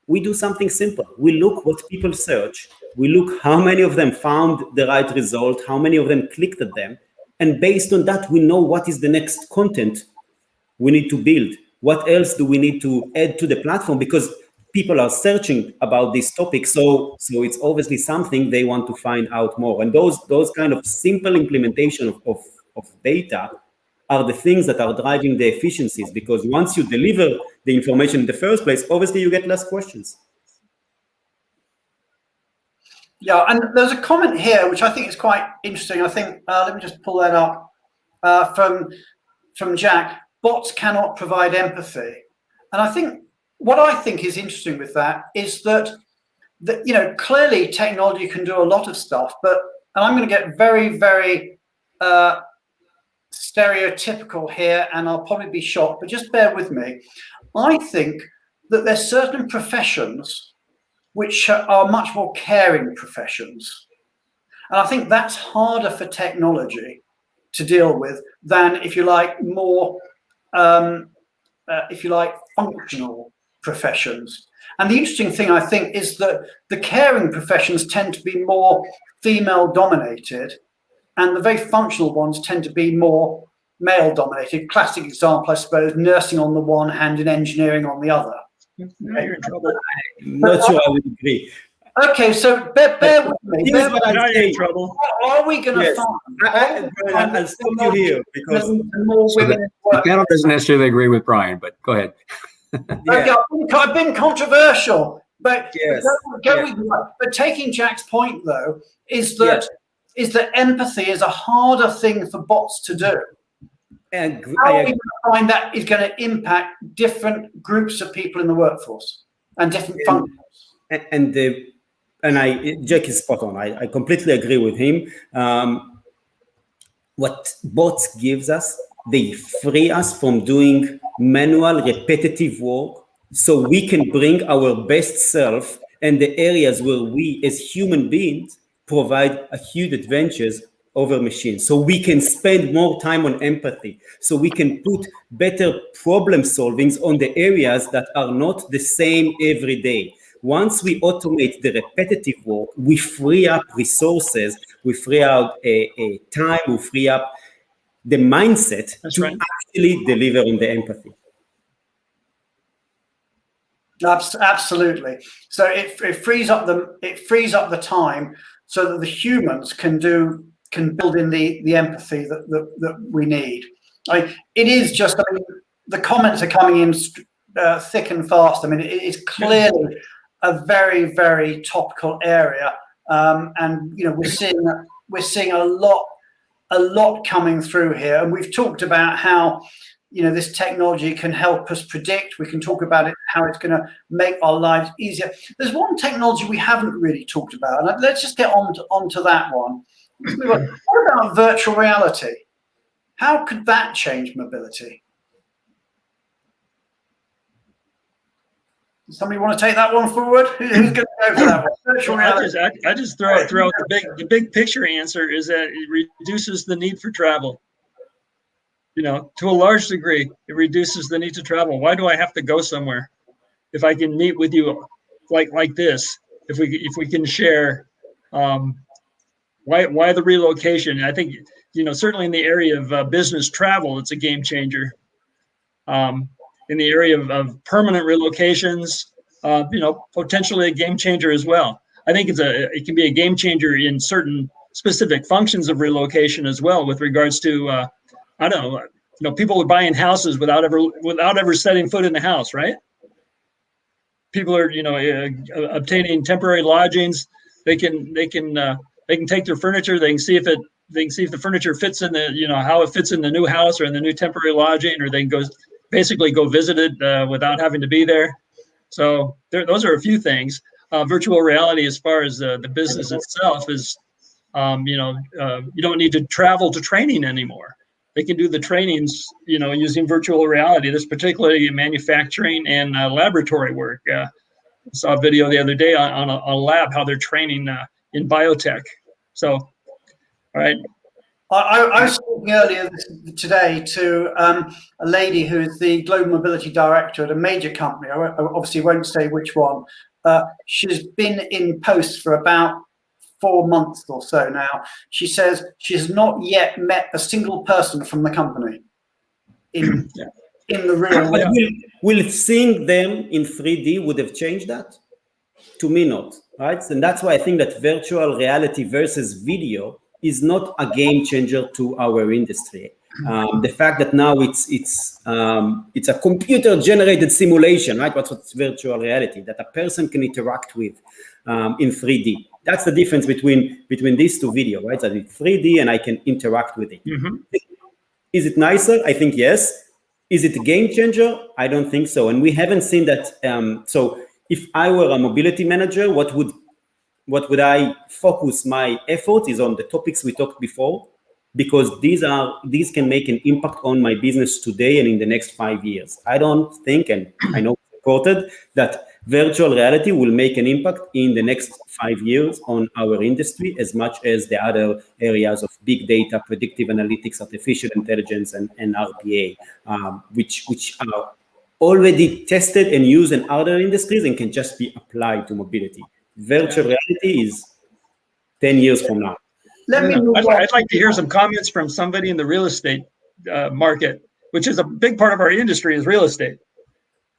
We do something simple. We look what people search. We look how many of them found the right result, how many of them clicked at them. And based on that, we know what is the next content we need to build. What else do we need to add to the platform? Because people are searching about this topic. So it's obviously something they want to find out more. And those kind of simple implementation of data are the things that are driving the efficiencies, because once you deliver the information in the first place, obviously you get less questions. Yeah, and there's a comment here which I think is quite interesting. I think let me just pull that up from Jack. Bots cannot provide empathy, and I think what I think is interesting with that is that clearly technology can do a lot of stuff, and I'm going to get very, very stereotypical here, and I'll probably be shocked, but just bear with me. I think that there's certain professions which are much more caring professions, and I think that's harder for technology to deal with than, if you like, more functional professions. And the interesting thing, I think, is that the caring professions tend to be more female dominated, and the very functional ones tend to be more male dominated. Classic example, I suppose, nursing on the one hand and engineering on the other. You're in trouble. I'm not sure I would agree. Okay, so bear with me. Here's what Now I'd you're in say. trouble. Are we going to Yes. find I'll stop you here because more So women in work? the panel doesn't necessarily agree with Brian, but go ahead. Okay, I've been controversial, but Yes, but taking Jack's point though is that empathy is a harder thing for bots to do. And How are we going to find that is going to impact different groups of people in the workforce and different functions? Jack is spot on. I completely agree with him. What bots gives us, they free us from doing manual, repetitive work, so we can bring our best self and the areas where we, as human beings, provide a huge advantage over machines. So we can spend more time on empathy. So we can put better problem solvings on the areas that are not the same every day. Once we automate the repetitive work, we free up resources, we free out time, we free up the mindset actually deliver on the empathy. Absolutely. So it frees up the time so that the humans can build in the empathy that we need. It is just, the comments are coming in thick and fast. It is clearly a very, very topical area, and we're seeing a lot coming through here, and we've talked about how this technology can help us predict. We can talk about it, how it's going to make our lives easier. There's one technology we haven't really talked about, and let's just get onto that one. What about virtual reality? How could that change mobility? Somebody want to take that one forward? Who's going to go for that one? Virtual reality. I just throw out the big picture answer is that it reduces the need for travel. To a large degree, it reduces the need to travel. Why do I have to go somewhere if I can meet with you like this? If we can share, why the relocation? I think certainly in the area of business travel, it's a game changer. In the area of permanent relocations, potentially a game changer as well. I think it can be a game changer in certain specific functions of relocation as well, with regards to people are buying houses without ever setting foot in the house, right? people are, obtaining temporary lodgings. They can take their furniture. They can see if the furniture fits in the, how it fits in the new house or in the new temporary lodging, or they can basically go visit it without having to be there. So those are a few things. Virtual reality, as far as the business itself, is, you don't need to travel to training anymore. They can do the trainings, using virtual reality. This particularly in manufacturing and laboratory work. I saw a video the other day on a lab, how they're training in biotech. So, all right. I was talking earlier today to a lady who is the global mobility director at a major company. I obviously won't say which one. She's been in post for about 4 months or so now. She says she's not yet met a single person from the company in the real world. Will seeing them in 3D would have changed that? To me, not. Right? And that's why I think that virtual reality versus video is not a game changer to our industry. The fact that now it's a computer generated simulation, right? What's virtual reality that a person can interact with in 3D. That's the difference between these two videos, right? That it's 3D and I can interact with it. Mm-hmm. Is it nicer? I think yes. Is it a game changer? I don't think so. And we haven't seen that. So if I were a mobility manager, what would I focus my effort is on the topics we talked before, because these can make an impact on my business today and in the next 5 years. I don't think, and I know it's reported, that virtual reality will make an impact in the next 5 years on our industry as much as the other areas of big data, predictive analytics, artificial intelligence, and RPA, which are already tested and used in other industries and can just be applied to mobility. Virtual reality is 10 years from now. I'd like to hear some comments from somebody in the real estate market, which is a big part of our industry, is real estate,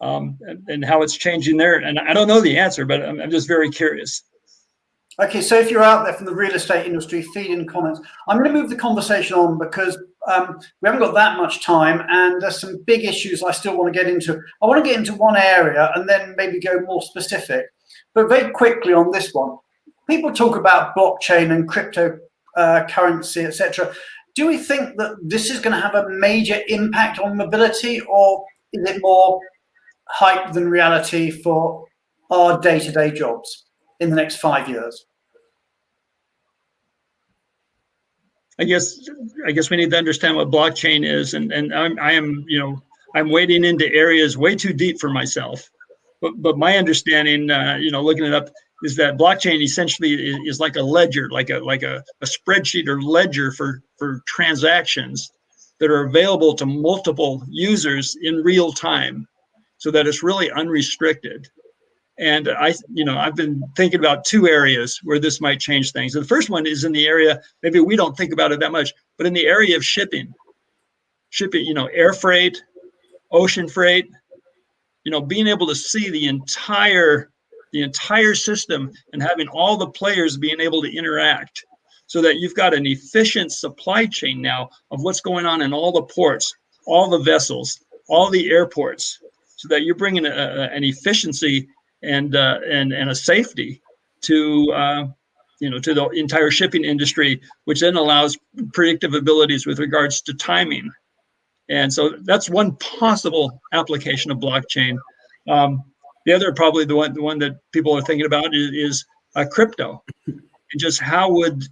and how it's changing there. And I don't know the answer, but I'm just very curious. Okay, so if you're out there from the real estate industry, feed in comments. I'm going to move the conversation on because we haven't got that much time, and there's some big issues I still want to get into. I want to get into one area and then maybe go more specific. But very quickly on this one, people talk about blockchain and cryptocurrency, etc. Do we think that this is going to have a major impact on mobility, or is it more hype than reality for our day-to-day jobs in the next 5 years? I guess we need to understand what blockchain is, and I'm wading into areas way too deep for myself. But my understanding, looking it up, is that blockchain essentially is like a ledger, like a spreadsheet or ledger for transactions that are available to multiple users in real time, so that it's really unrestricted. And I've been thinking about two areas where this might change things. The first one is in the area, maybe we don't think about it that much, but in the area of shipping, air freight, ocean freight. Being able to see the entire system and having all the players being able to interact, so that you've got an efficient supply chain now of what's going on in all the ports, all the vessels, all the airports, so that you're bringing an efficiency and a safety to the entire shipping industry, which then allows predictive abilities with regards to timing. And so that's one possible application of blockchain. The other, probably the one that people are thinking about is crypto, and just how would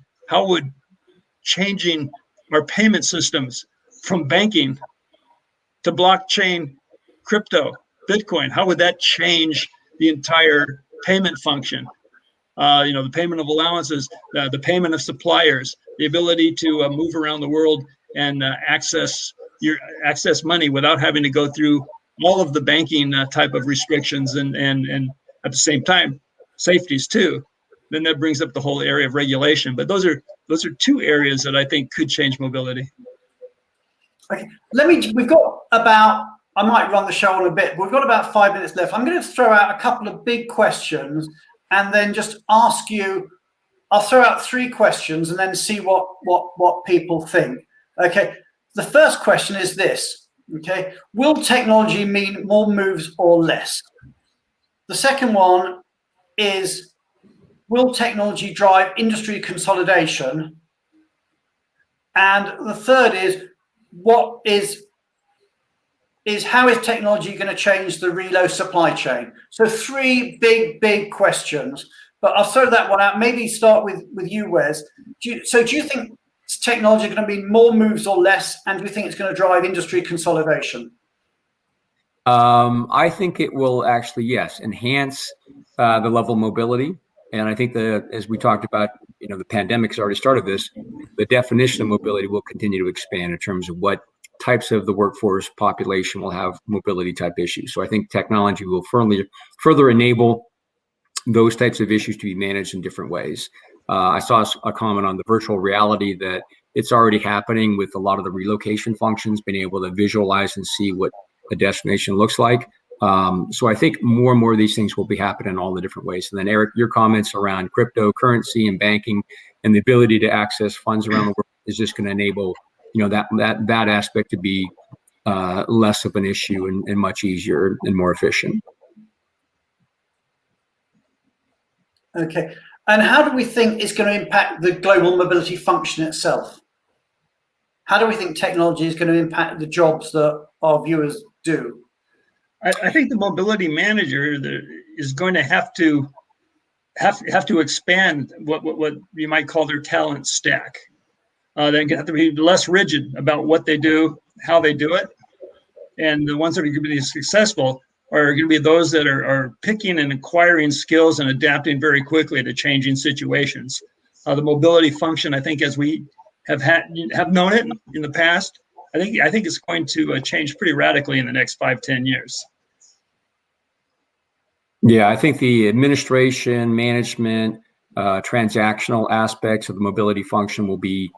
changing our payment systems from banking to blockchain, crypto, Bitcoin, how would that change the entire payment function? The payment of allowances, the payment of suppliers, the ability to move around the world and access money without having to go through all of the banking type of restrictions, and at the same time safeties too. Then that brings up the whole area of regulation. But those are two areas that I think could change mobility. Okay, we've got about, I might run the show on a bit, but we've got about 5 minutes left. I'm going to throw out a couple of big questions and then just ask you, I'll throw out 3 questions and then see what people think. Okay, the first question is this, okay, will technology mean more moves or less? The second one is, will technology drive industry consolidation? And the third is, how is technology going to change the relo supply chain? So three big questions, but I'll throw that one out. Maybe start with you, Wes. Do you think technology is going to be more moves or less? And do you think it's going to drive industry consolidation? I think it will actually, yes, enhance the level of mobility. And I think as we talked about, the pandemic's already started this, the definition of mobility will continue to expand in terms of what types of the workforce population will have mobility type issues. So I think technology will further enable those types of issues to be managed in different ways. I saw a comment on the virtual reality that it's already happening with a lot of the relocation functions, being able to visualize and see what a destination looks like. So I think more and more of these things will be happening in all the different ways. And then Eric, your comments around cryptocurrency and banking and the ability to access funds around the world is just going to enable, that aspect to be less of an issue and much easier and more efficient. Okay. And how do we think it's going to impact the global mobility function itself? How do we think technology is going to impact the jobs that our viewers do? I think the mobility manager is going to have to expand what you might call their talent stack. They're going to have to be less rigid about what they do, how they do it, and the ones that are going to be successful are going to be those that are picking and acquiring skills and adapting very quickly to changing situations. The mobility function, I think, as we have known it in the past, I think it's going to change pretty radically in the next 5-10 years. Yeah, I think the administration, management, transactional aspects of the mobility function will be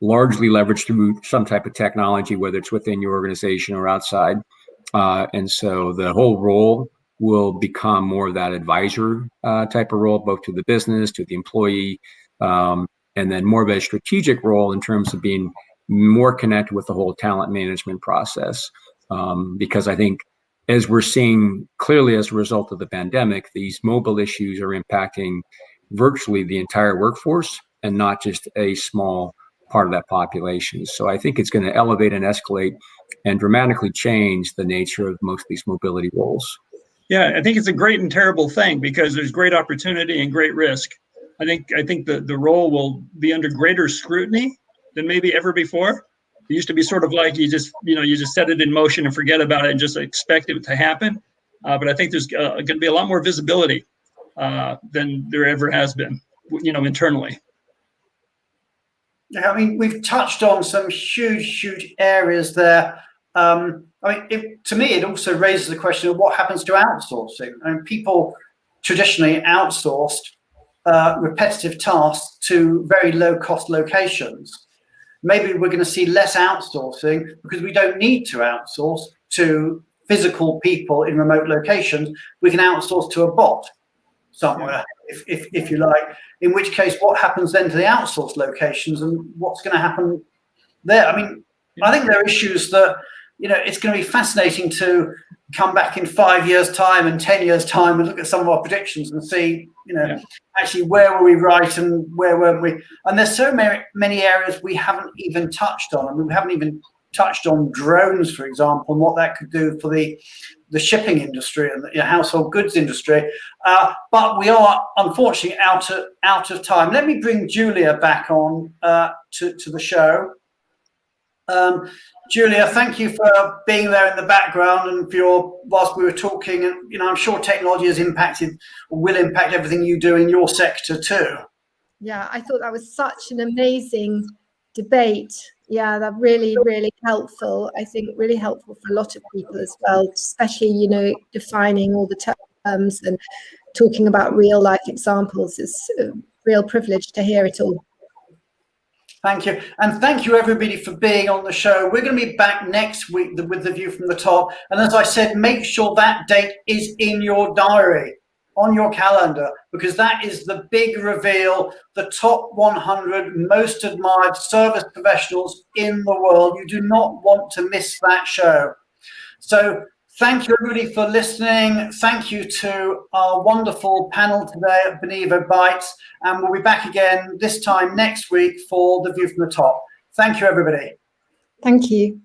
largely leveraged through some type of technology, whether it's within your organization or outside. And so the whole role will become more of that advisor type of role, both to the business, to the employee, and then more of a strategic role in terms of being more connected with the whole talent management process. Because I think as we're seeing clearly as a result of the pandemic, these mobile issues are impacting virtually the entire workforce and not just a small part of that population. So I think it's going to elevate and escalate and dramatically change the nature of most of these mobility roles. Yeah, I think it's a great and terrible thing because there's great opportunity and great risk. I think the role will be under greater scrutiny than maybe ever before. It used to be sort of like you just set it in motion and forget about it and just expect it to happen. But I think there's going to be a lot more visibility than there ever has been, internally. Yeah, I mean, we've touched on some huge areas there. To me, it also raises the question of what happens to outsourcing. I mean, people traditionally outsourced repetitive tasks to very low-cost locations. Maybe we're going to see less outsourcing because we don't need to outsource to physical people in remote locations. We can outsource to a bot somewhere, if you like. In which case, what happens then to the outsourced locations and what's going to happen there? I mean, I think there are issues that, it's going to be fascinating to come back in 5 years' time and 10 years' time and look at some of our predictions and see, actually where were we right and where weren't we? And there's so many areas we haven't even touched on. I mean, we haven't even touched on drones, for example, and what that could do for the shipping industry and the household goods industry. But we are unfortunately out of time. Let me bring Julia back on to the show. Julia, thank you for being there in the background and whilst we were talking. And I'm sure technology has impacted or will impact everything you do in your sector too. Yeah, I thought that was such an amazing debate. Yeah, that really helpful. I think really helpful for a lot of people as well, especially defining all the terms and talking about real life examples. It's a real privilege to hear it all. Thank you. And thank you, everybody, for being on the show. We're going to be back next week with The View from the Top. And as I said, make sure that date is in your diary, on your calendar, because that is the big reveal, the top 100 most admired service professionals in the world. You do not want to miss that show. So Thank you, everybody, for listening. Thank you to our wonderful panel today at Benevo Bites. And we'll be back again this time next week for The View from the Top. Thank you, everybody. Thank you.